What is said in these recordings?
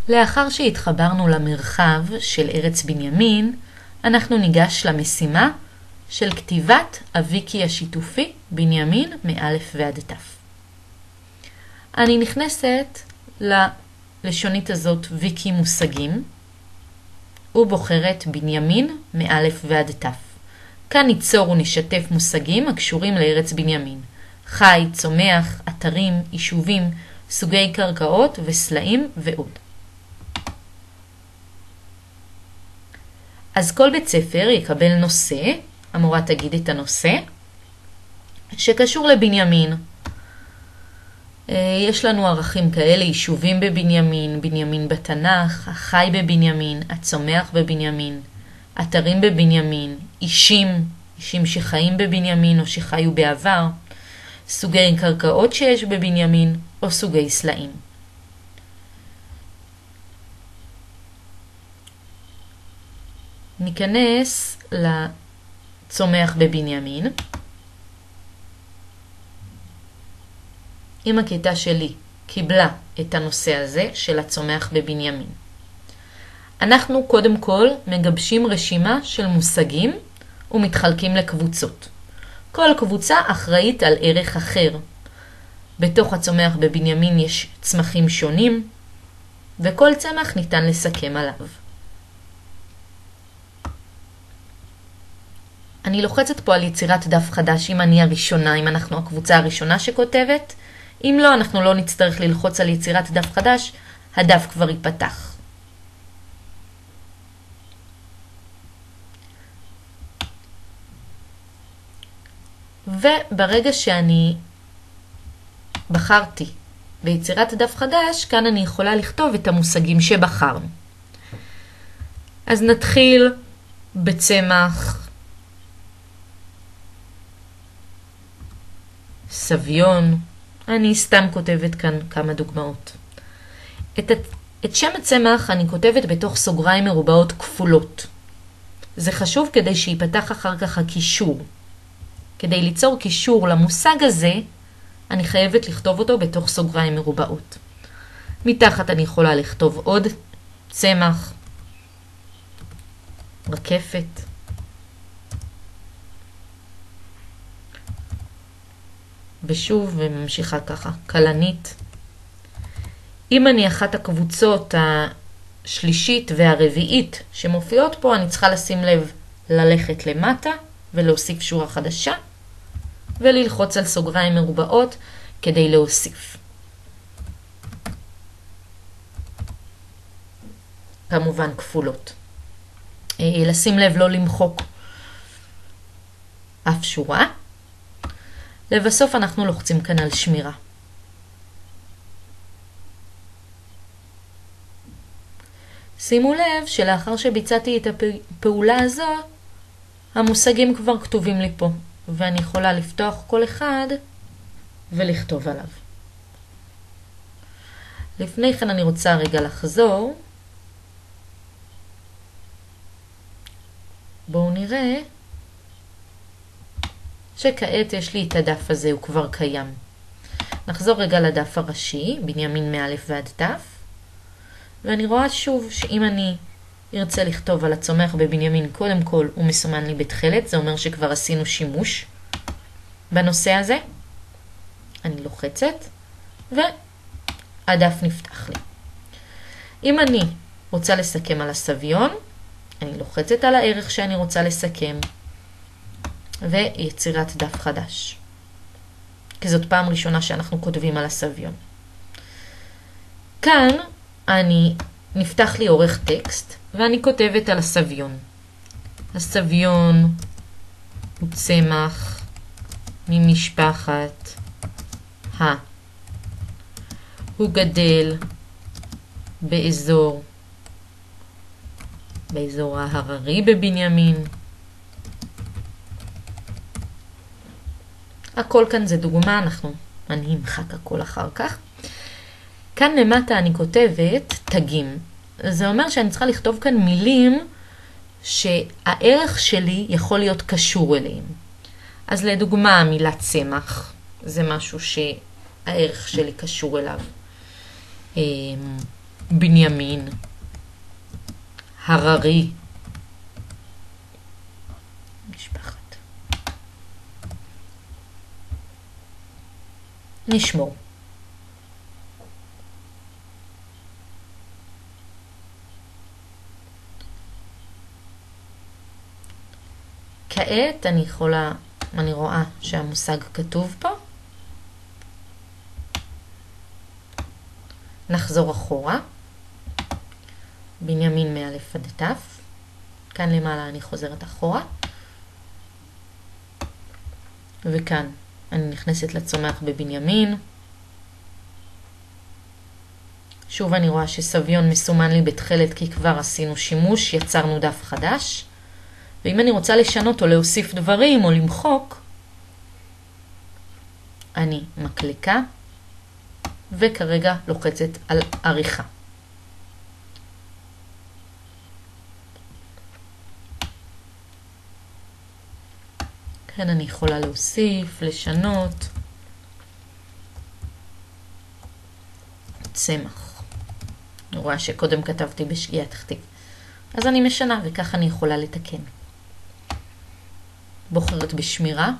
לאחר שהתחברנו למרחב של ארץ בנימין, אנחנו ניגש למשימה של כתיבת הוויקי השיתופי בנימין מאלף ועד תף. אני נכנסת ללשונית הזאת ויקי מושגים, ובוחרת בנימין מאלף ועד תף. כאן ניצור ונשתף מושגים הקשורים לארץ בנימין. חי, צומח, אתרים, יישובים, סוגי קרקעות וסלעים ועוד. אז כל בית ספר יקבל נושא, המורה תגיד את הנושא, שקשור לבנימין. יש לנו ערכים כאלה, יישובים בבנימין, בנימין בתנ"ך, החי בבנימין, הצומח בבנימין, אתרים בבנימין, אישים שחיים בבנימין או שחיו בעבר, סוגי קרקעות שיש בבנימין או סוגי סלעים. ניכנס לצומח בבנימין. אם הכיתה שלי קיבלה את הנושא הזה של הצומח בבנימין. אנחנו קודם כל מגבשים רשימה של מושגים ומתחלקים לקבוצות. כל קבוצה אחראית על ערך אחר. בתוך הצומח בבנימין יש צמחים שונים, וכל צמח ניתן לסכם עליו. אני לוחצת פה על יצירת דף חדש אם אני הראשונה, אם אנחנו הקבוצה הראשונה שכותבת. אם לא, אנחנו לא נצטרך ללחוץ על יצירת דף חדש, הדף כבר ייפתח. וברגע שאני בחרתי ביצירת דף חדש, כאן אני יכולה לכתוב את המושגים שבחרנו. אז נתחיל בצמח סביון. אני סתם כותבת כאן כמה דוגמאות. את שם הצמח אני כותבת בתוך סוגריים מרובעות כפולות. זה חשוב כדי שיפתח אחר כך הקישור. כדי ליצור קישור למושג הזה, אני חייבת לכתוב אותו בתוך סוגריים מרובעות. מתחת אני יכולה לכתוב עוד צמח, רקפת, ושוב וממשיכה ככה, קלנית. אם אני אחת הקבוצות השלישית והרביעית שמופיעות פה, אני צריכה לשים לב ללכת למטה ולהוסיף שורה חדשה, וללחוץ על סוגריים מרובעות כדי להוסיף. כמובן כפולות. לשים לב לא למחוק אף שורה. לבסוף אנחנו לוחצים כאן על שמירה. שימו לב שלאחר שביצעתי את הפעולה הזו, המושגים כבר כתובים לי פה, ואני יכולה לפתוח כל אחד ולכתוב עליו. לפני כן אני רוצה רגע לחזור. בואו נראה שכעת יש לי את הדף הזה, הוא כבר קיים. נחזור רגע לדף הראשי, בנימין מאלף ועד תף, ואני רואה שוב שאם אני ארצה לכתוב על הצומח בבנימין, קודם כל הוא מסומן לי בתחילת, זה אומר שכבר עשינו שימוש בנושא הזה. אני לוחצת והדף נפתח לי. אם אני רוצה לסכם על הסביון, אני לוחצת על הערך שאני רוצה לסכם ויצירת דף חדש. כי זאת פעם ראשונה שאנחנו כותבים על הסביון. כאן נפתח לי עורך טקסט ואני כותבת על הסביון. הסביון הוא צמח ממשפחת הוא גדל באזור ההררי בבנימין. הכל כאן זה דוגמה, אני אמחק הכל אחר כך. כאן למטה אני כותבת תגים. זה אומר שאני צריכה לכתוב כאן מילים שהערך שלי יכול להיות קשור אליהם. אז לדוגמה המילה צמח, זה משהו שהערך שלי קשור אליו. בנימין, הררי, משפחת. נשמור. כעת אני רואה שהמושג כתוב פה. נחזור אחורה. בנימין מאלף עד תף. כאן למעלה אני חוזרת אחורה. וכאן אני נכנסת לצומח בבנימין. שוב אני רואה שסביון מסומן לי בתחילת כי כבר עשינו שימוש, יצרנו דף חדש. ואם אני רוצה לשנות או להוסיף דברים או למחוק, אני מקליקה וכרגע לוחצת על עריכה. כאן אני יכולה להוסיף, לשנות. צמח. אני רואה שקודם כתבתי בשגיאת כתיב. אז אני משנה וכך אני יכולה לתקן. בוחרת בשמירה.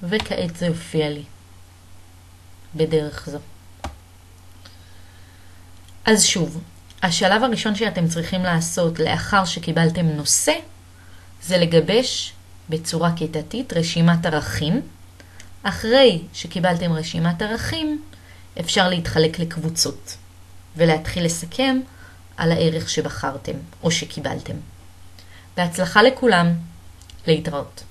וכעת זה יופיע לי בדרך זו. אז שוב, השלב הראשון שאתם צריכים לעשות לאחר שקיבלתם נושא, זה לגבש בצורה כיתתית רשימת ערכים. אחרי שקיבלתם רשימת ערכים, אפשר להתחלק לקבוצות ולהתחיל לסכם על הערך שבחרתם או שקיבלתם. בהצלחה לכולם, להתראות.